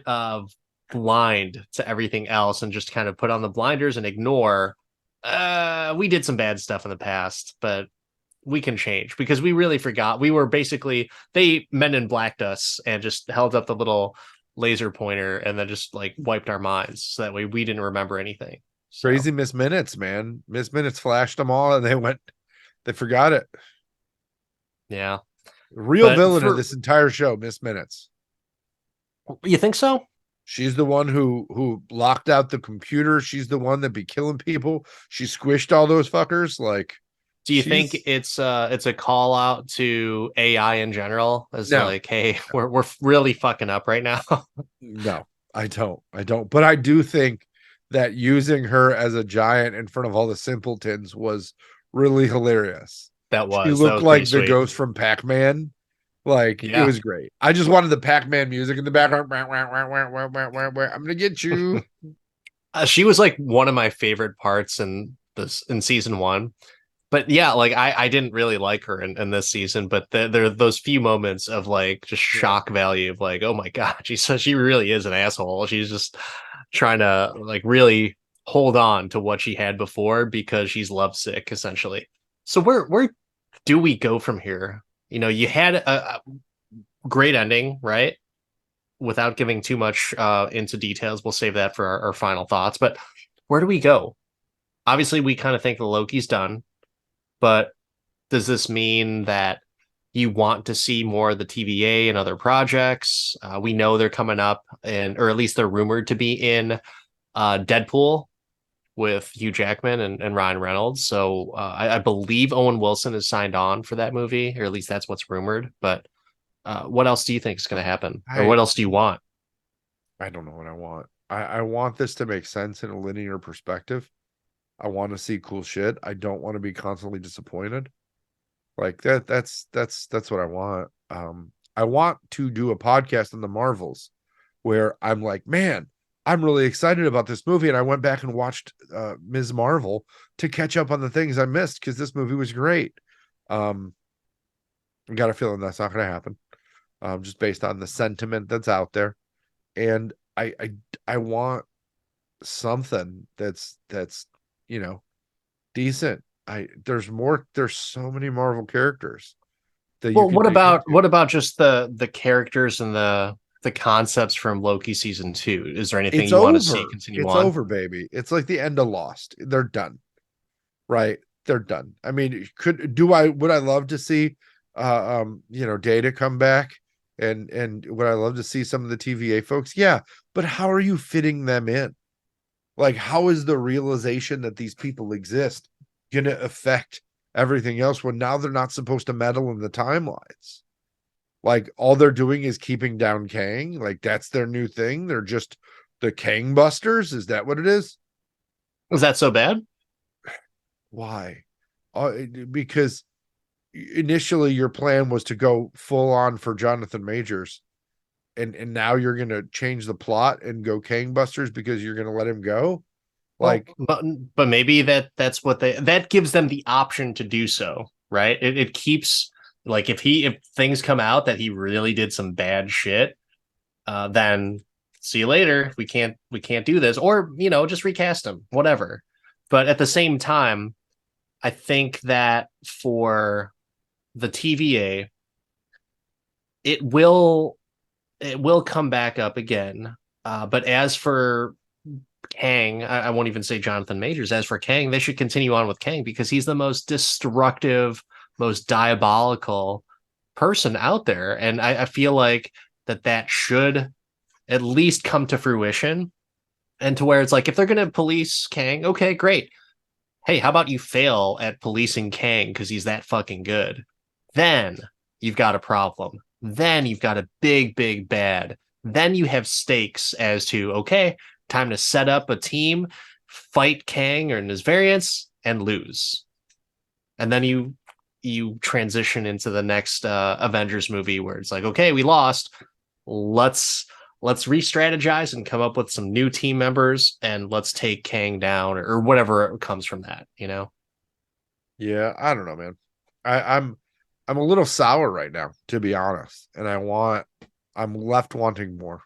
of blind to everything else and just kind of put on the blinders and ignore we did some bad stuff in the past, but we can change because we really forgot. We were basically they men in blacked us and just held up the little laser pointer and then just like wiped our minds so that way we didn't remember anything. So Crazy Miss Minutes, man. Miss Minutes flashed them all and they forgot it. Real but villain of for this entire show, Miss Minutes. you think so? She's the one who locked out the computer. She's the one that be killing people. She squished all those fuckers. Like Do you think she's it's a call out to AI in general as no, like, hey, we're really fucking up right now? no, I don't. I don't. But I do think that using her as a giant in front of all the simpletons was really hilarious. She That looked was pretty like the sweet. ghost from Pac-Man. Like it Yeah. was great. I just wanted the Pac-Man music in the background. I'm gonna get you. She was like one of my favorite parts in season one. But yeah, like I didn't really like her in this season, but there are those few moments of like just Yeah. shock value of like, oh my God, she really is an asshole. She's just trying to like really hold on to what she had before because she's lovesick, essentially. So where do we go from here? You know, you had a great ending, right? Without giving too much into details, we'll save that for our final thoughts. But where do we go? Obviously, we kind of think the Loki's done, but does this mean that you want to see more of the TVA and other projects? We know they're coming up, and or at least they're rumored to be in Deadpool with Hugh Jackman and Ryan Reynolds. So I believe Owen Wilson is signed on for that movie, or at least that's what's rumored. But what else do you think is going to happen, or I what else do you want? I don't know what I want. I want this to make sense in a linear perspective. I want to see cool shit. I don't want to be constantly disappointed. Like that's what I want. I want to do a podcast on the Marvels where I'm like, man, I'm really excited about this movie. And I went back and watched Ms. Marvel to catch up on the things I missed because this movie was great. Um, I got a feeling that's not gonna happen. Just based on the sentiment that's out there. And I want something that's you know decent. There's so many Marvel characters that you Well, could dig what into. about just the characters and the concepts from Loki season two? Is there anything It's you want to see over. continue It's on? over, baby. It's like the end of Lost. They're done. Right? They're done. I mean, would I love to see Data come back and would I love to see some of the TVA folks? Yeah, but how are you fitting them in? Like, how is the realization that these people exist going to affect everything else when now they're not supposed to meddle in the timelines? Like, all they're doing is keeping down Kang. Like, that's their new thing. They're just the Kang busters. Is that what it is? Is that so bad? Why? Because initially your plan was to go full on for Jonathan Majors, and now you're going to change the plot and go Kang busters because you're going to let him go. Well, Like, but maybe that's what that gives them the option to do so, right? It keeps like if things come out that he really did some bad shit, then see you later. We can't do this, or just recast him, whatever. But at the same time, I think that for the TVA, it will it will come back up again. But as for Kang, I won't even say Jonathan Majors. As for Kang, they should continue on with Kang because he's the most destructive, most diabolical person out there. And I feel like that should at least come to fruition and to where it's like, if they're going to police Kang, okay, great. Hey, how about you fail at policing Kang because he's that fucking good? Then you've got a problem. Then you've got a big, big bad. Then you have stakes as to, okay, time to set up a team, fight Kang or his variants, and lose. And then you transition into the next Avengers movie where it's like, okay, we lost. Let's re-strategize and come up with some new team members and let's take Kang down or whatever comes from that. yeah, I don't know, man. I'm a little sour right now, to be honest, and I'm left wanting more.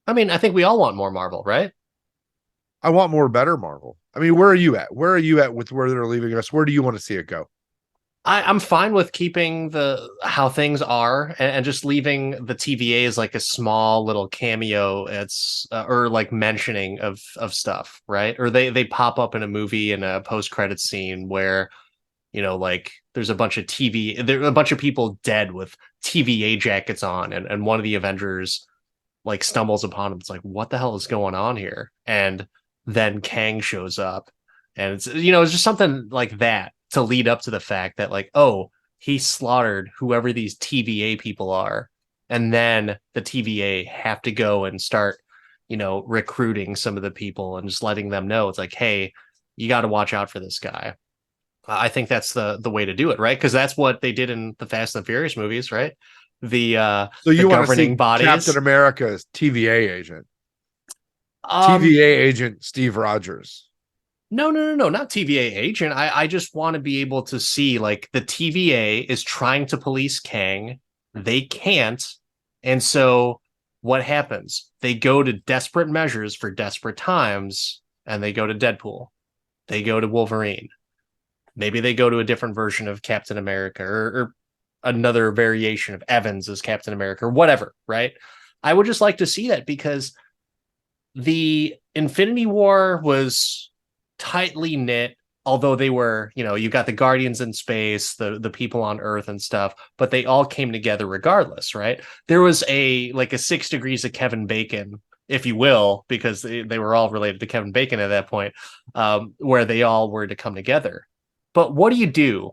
I mean, I think we all want more Marvel, right? I want more better Marvel. I mean, where are you at? Where are you at with where they're leaving us? Where do you want to see it go? I'm fine with keeping the how things are and just leaving the TVA as like a small little cameo. It's or like mentioning of stuff, right? Or they pop up in a movie in a post credit scene where like there's a bunch of there are a bunch of people dead with TVA jackets on, and one of the Avengers like stumbles upon him. It's like, what the hell is going on here? And then Kang shows up, and it's it's just something like that to lead up to the fact that like, oh, he slaughtered whoever these TVA people are, and then the TVA have to go and start, recruiting some of the people and just letting them know it's like, hey, you got to watch out for this guy. I think that's the way to do it, right? Because that's what they did in the Fast and the Furious movies, right? So The you want to governing see Captain bodies. America's TVA agent, Um, TVA agent Steve Rogers. no, not TVA agent. I just want to be able to see like the TVA is trying to police Kang. They can't. And so what happens? They go to desperate measures for desperate times, and they go to Deadpool. They go to Wolverine. Maybe they go to a different version of Captain America, or another variation of Evans as Captain America or whatever, right? I would just like to see that because the Infinity War was tightly knit, although they were, you got the Guardians in space, the people on Earth and stuff, but they all came together regardless, right? There was a 6 degrees of Kevin Bacon, if you will, because they were all related to Kevin Bacon at that point, where they all were to come together. But what do you do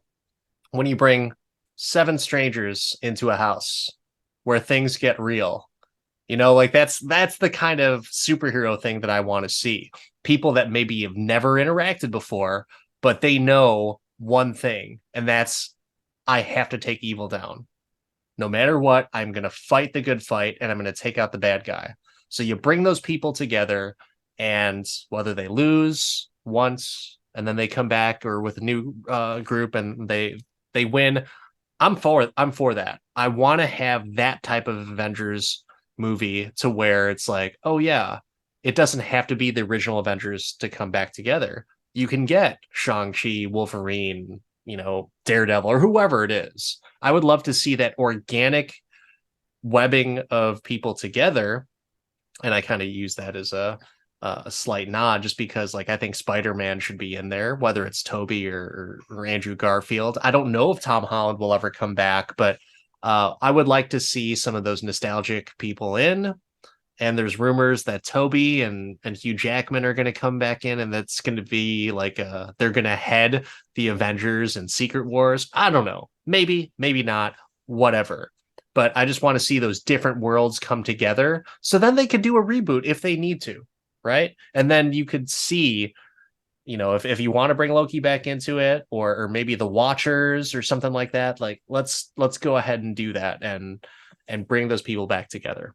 when you bring seven strangers into a house where things get real? Like that's the kind of superhero thing that I want to see. People that maybe have never interacted before, but they know one thing, and that's I have to take evil down. No matter what, I'm going to fight the good fight and I'm going to take out the bad guy. So you bring those people together, and whether they lose once and then they come back, or with a new group and they win, I'm for that. I want to have that type of Avengers movie to where it's like, oh yeah, it doesn't have to be the original Avengers to come back together. You can get Shang-Chi, Wolverine, Daredevil, or whoever it is. I would love to see that organic webbing of people together. And I kind of use that as a slight nod, just because like I think Spider-Man should be in there, whether it's Toby or Andrew Garfield. I don't know if Tom Holland will ever come back, but I would like to see some of those nostalgic people in. And there's rumors that Toby and Hugh Jackman are going to come back in, and that's going to be like they're going to head the Avengers and Secret Wars. I don't know, maybe not, whatever. But I just want to see those different worlds come together, so then they could do a reboot if they need to, right? And then you could see, if you want to bring Loki back into it, or maybe the Watchers or something like that, like let's go ahead and do that and bring those people back together.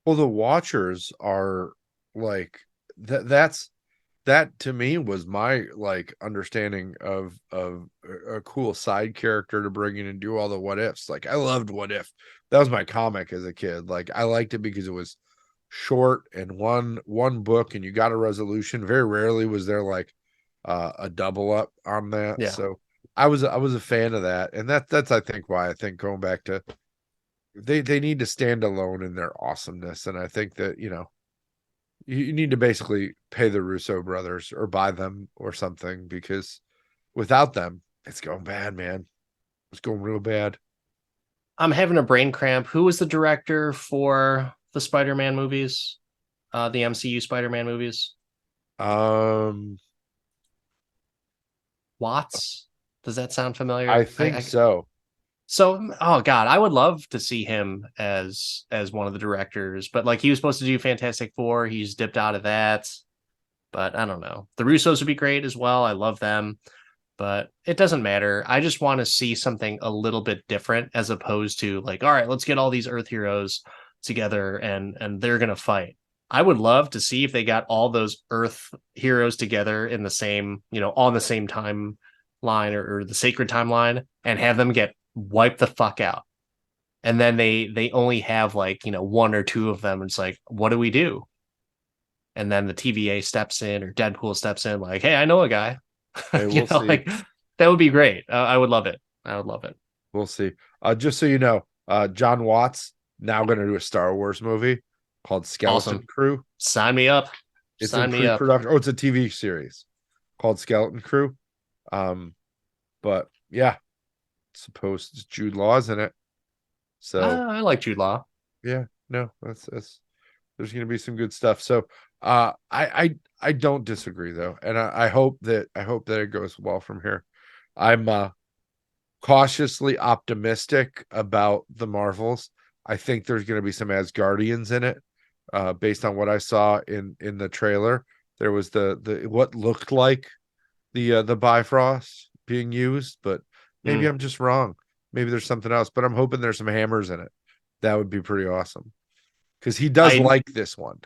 Well, the Watchers are like that to me was my like understanding of a cool side character to bring in and do all the what ifs. Like I loved What If. That was my comic as a kid. Like I liked it because it was short and one book and you got a resolution. Very rarely was there like a double up on that. Yeah. So I was a fan of that. And that's I think why I think going back to they need to stand alone in their awesomeness. And I think that, you need to basically pay the Russo brothers or buy them or something, because without them, it's going bad, man. It's going real bad. I'm having a brain cramp. Who was the director for the Spider-Man movies? The MCU Spider-Man movies? Um, Watts? Does that sound I familiar? think so. So, oh god, I would love to see him as one of the directors, but like he was supposed to do Fantastic Four, he's dipped out of that. But I don't know. The Russos would be great as well. I love them, but it doesn't matter. I just want to see something a little bit different, as opposed to like, all right, let's get all these Earth heroes together and they're gonna fight. I would love to see if they got all those Earth heroes together in the same, on the same timeline, or the sacred timeline, and have them get wiped the fuck out. And then they only have like, one or two of them. It's like, what do we do? And then the TVA steps in, or Deadpool steps in, like, hey, I know a guy. Hey, we'll see. Like that would be great. I would love it. I would love it. We'll see. Just so you know, John Watts now going to do a Star Wars movie called Skeleton Awesome. Crew. Sign me up. It's in Sign me up. pre-production. Oh, it's a TV series called Skeleton Crew. Um, but yeah, suppose Jude Law's in it. So I like Jude Law. yeah, no, that's there's going to be some good stuff. So I don't disagree though, and I hope that it goes well from here. I'm cautiously optimistic about the Marvels. I think there's going to be some Asgardians in it, based on what I saw in the trailer. There was the what looked like the Bifrost being used, but maybe Mm. I'm just wrong. Maybe there's something else, but I'm hoping there's some hammers in it. That would be pretty awesome because he does I like this one.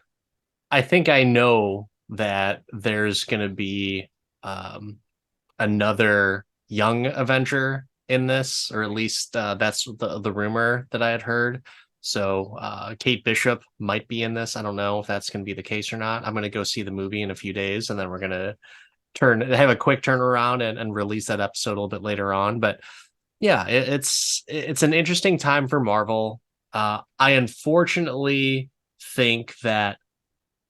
I think I know that there's going to be um, another young Avenger in this, or at least that's the rumor that I had heard. So Kate Bishop might be in this. I don't know if that's going to be the case or not. I'm going to go see the movie in a few days, and then we're going to have a quick turnaround and release that episode a little bit later on. But yeah, it's an interesting time for Marvel. I unfortunately think that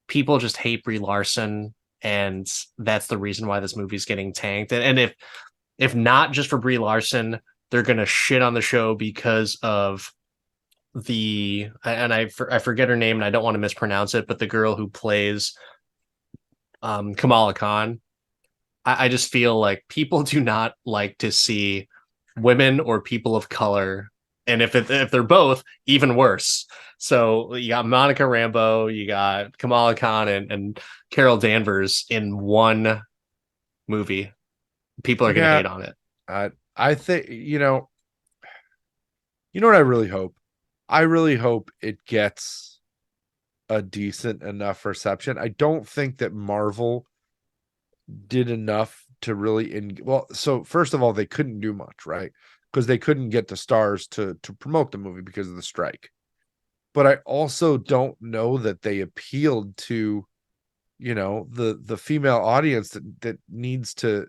people just hate Brie Larson, and that's the reason why this movie's getting tanked. And if not just for Brie Larson, they're gonna shit on the show because of I forget her name and I don't want to mispronounce it, but the girl who plays Kamala Khan. I just feel like people do not like to see women or people of color, and if they're both, even worse. So you got Monica Rambeau, you got Kamala Khan, and Carol Danvers in one movie. People are going to Yeah, hate on it. I think you know what I really hope. I really hope it gets a decent enough reception. I don't think that Marvel did enough to really well, so first of all, they couldn't do much, right? Because they couldn't get the stars to promote the movie because of the strike. But I also don't know that they appealed to, the female audience that needs to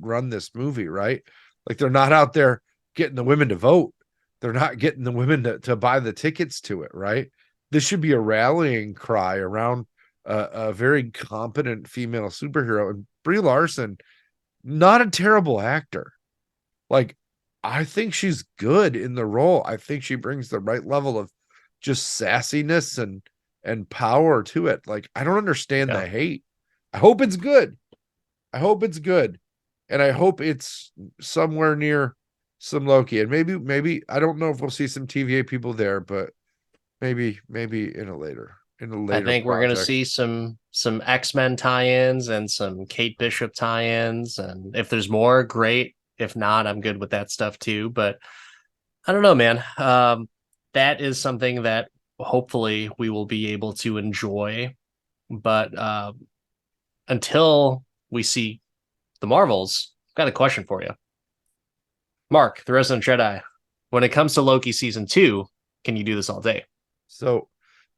run this movie, right? Like they're not out there getting the women to vote. They're not getting the women to buy the tickets to it, right? This should be a rallying cry around a very competent female superhero. And Brie Larson, not a terrible actor. Like, I think she's good in the role. I think she brings the right level of just sassiness and power to it. Like, I don't understand Yeah. the hate. I hope it's good. I hope it's good. And I hope it's somewhere near some Loki. And maybe I don't know if we'll see some TVA people there, but maybe in a I later think we're going to project. see some X-Men tie-ins and some Kate Bishop tie-ins, and if there's more, great. If not, I'm good with that stuff too. But I don't know, man. That is something that hopefully we will be able to enjoy. But until we see the Marvels, I've got a question for you. Mark, the Resident Jedi, when it comes to Loki season 2, can you do this all day? So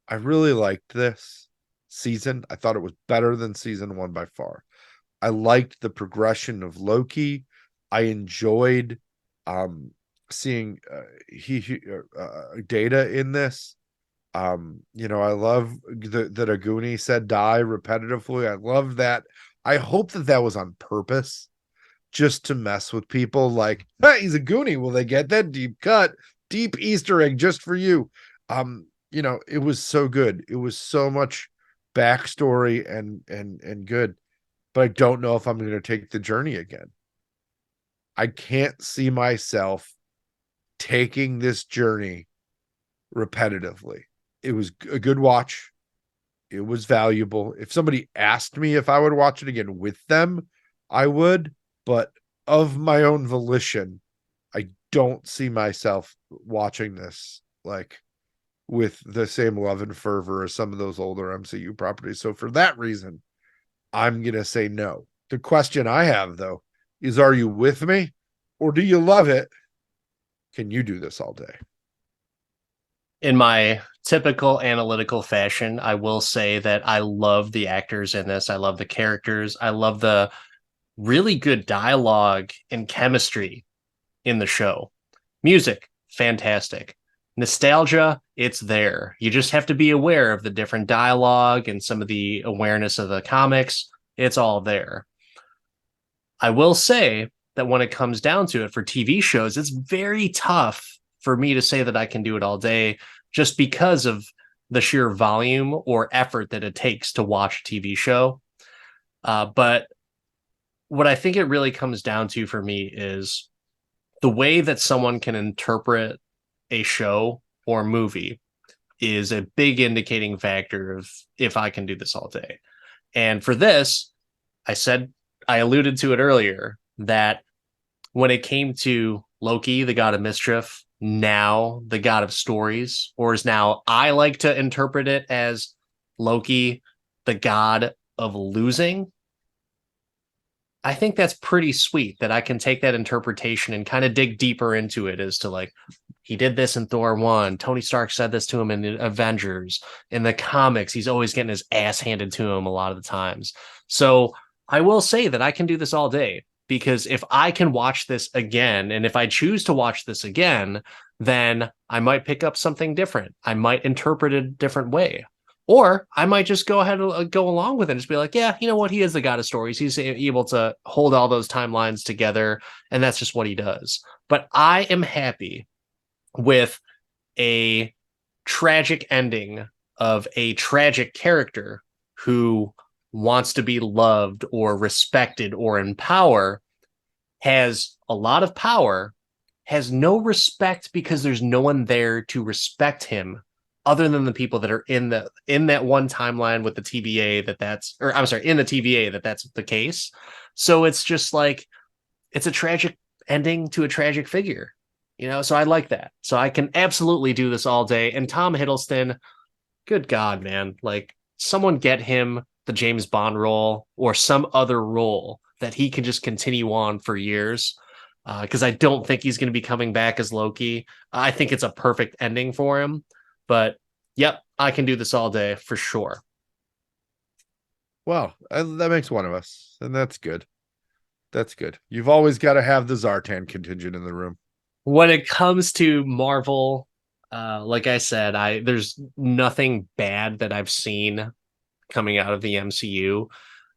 I really liked this season. I thought it was better than season one by far. I liked the progression of Loki. I enjoyed seeing Data in this. I love that Aguni said die repetitively. I love that. I hope that was on purpose, just to mess with people. Like, hey, he's a Goonie. Will they get that deep cut, deep Easter egg just for you? It was so good. It was so much backstory and good. But I don't know if I'm going to take the journey again. I can't see myself taking this journey repetitively. It was a good watch. It was valuable. If somebody asked me if I would watch it again with them, I would, but of my own volition, I don't see myself watching this like with the same love and fervor as some of those older MCU properties. So for that reason, I'm going to say no. The question I have though is, are you with me or do you love it? Can you do this all day? In my typical analytical fashion, I will say that I love the actors in this. I love the characters. I love the really good dialogue and chemistry in the show. Music, fantastic. Nostalgia, it's there. You just have to be aware of the different dialogue and some of the awareness of the comics. It's all there. I will say that when it comes down to it for TV shows, it's very tough for me to say that I can do it all day, just because of the sheer volume or effort that it takes to watch a TV show. But what I think it really comes down to for me is the way that someone can interpret a show or movie is a big indicating factor of if I can do this all day. And for this, I alluded to it earlier, that when it came to Loki, the god of mischief, now the god of stories, or as now I like to interpret it as Loki, the god of losing, I think that's pretty sweet that I can take that interpretation and kind of dig deeper into it as to like, he did this in Thor 1. Tony Stark said this to him in Avengers. In the comics, he's always getting his ass handed to him a lot of the times. So I will say that I can do this all day, because if I can watch this again, and if I choose to watch this again, then I might pick up something different. I might interpret it a different way. Or I might just go ahead and go along with it and just be like, yeah, you know what? He is the god of stories. He's able to hold all those timelines together, and that's just what he does. But I am happy with a tragic ending of a tragic character who wants to be loved or respected or in power, has a lot of power, has no respect because there's no one there to respect him other than the people that are in that one timeline with the TVA in the TVA that's the case. So it's just like, it's a tragic ending to a tragic figure, so I like that. So I can absolutely do this all day. And Tom Hiddleston, good God, man, like, someone get him the James Bond role or some other role that he can just continue on for years. Because I don't think he's going to be coming back as Loki. I think it's a perfect ending for him. But yep, I can do this all day for sure. Well, that makes one of us, and that's good. That's good. You've always got to have the Zartan contingent in the room. When it comes to Marvel, like I said, there's nothing bad that I've seen coming out of the MCU.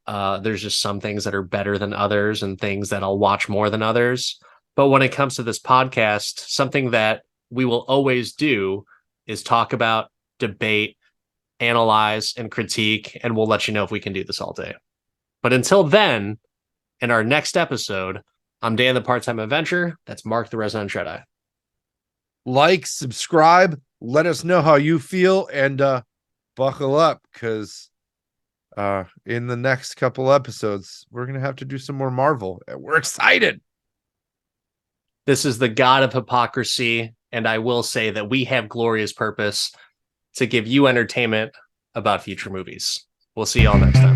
There's just some things that are better than others and things that I'll watch more than others. But when it comes to this podcast, something that we will always do is talk about, debate, analyze, and critique, and we'll let you know if we can do this all day. But until then, in our next episode, I'm Dan the Part-Time Adventurer. That's Mark the Resident Jedi. Like, subscribe, let us know how you feel, and buckle up, because in the next couple episodes, we're going to have to do some more Marvel, and we're excited. This is the God of Hypocrisy, and I will say that we have glorious purpose to give you entertainment about future movies. We'll see y'all next time.